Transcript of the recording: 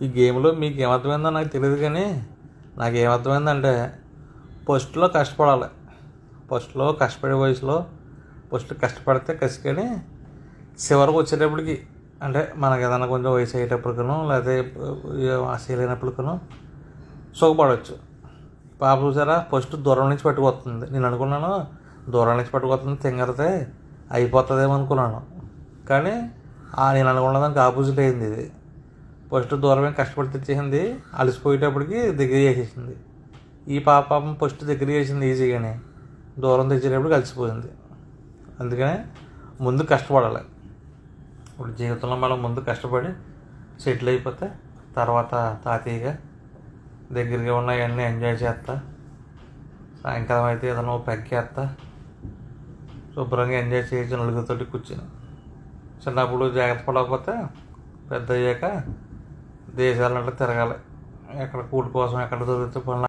ఈ గేమ్లో మీకు ఏమర్థమైందో నాకు తెలియదు, కానీ నాకు ఏమర్థమైందంటే ఫస్ట్లో కష్టపడాలి. ఫస్ట్లో కష్టపడే వయసులో ఫస్ట్ కష్టపడితే కసికని చివరికి వచ్చేటప్పటికి, అంటే మనకు ఏదైనా కొంచెం వయసు అయ్యేటప్పటికనో లేకపోతే చేయలేనప్పటికనో సుఖపడవచ్చు. పాప చూసారా, ఫస్ట్ దూరం నుంచి పట్టుకొస్తుంది. నేను అనుకున్నాను దూరం నుంచి పట్టుకొస్తుంది తింగరతే అయిపోతుందేమో అనుకున్నాను, కానీ నేను అనుకున్న దానికి ఆపోజిట్ అయింది. ఇది ఫస్ట్ దూరమే కష్టపడి తెచ్చేసింది, అలసిపోయేటప్పటికి దగ్గర చేసేసింది. ఈ పాపం ఫస్ట్ దగ్గర చేసింది ఈజీగానే, దూరం తెచ్చేటప్పటికి అలసిపోయింది. అందుకనే ముందు కష్టపడాలి. ఇప్పుడు జీవితంలో మనం ముందు కష్టపడి సెటిల్ అయిపోతే తర్వాత తాతయ్యగా దగ్గరగా ఉన్నవన్నీ ఎంజాయ్ చేస్తా, సాయంకాలం అయితే ఏదైనా పెగ్గేస్తా, శుభ్రంగా ఎంజాయ్ చేయొచ్చు నలుగురితోటి కూర్చుని. చిన్నప్పుడు జాగ్రత్త పడకపోతే పెద్ద అయ్యాక దేశాలంటే తిరగాలి, ఎక్కడ కూడి కోసం ఎక్కడ దొరికితే పనులు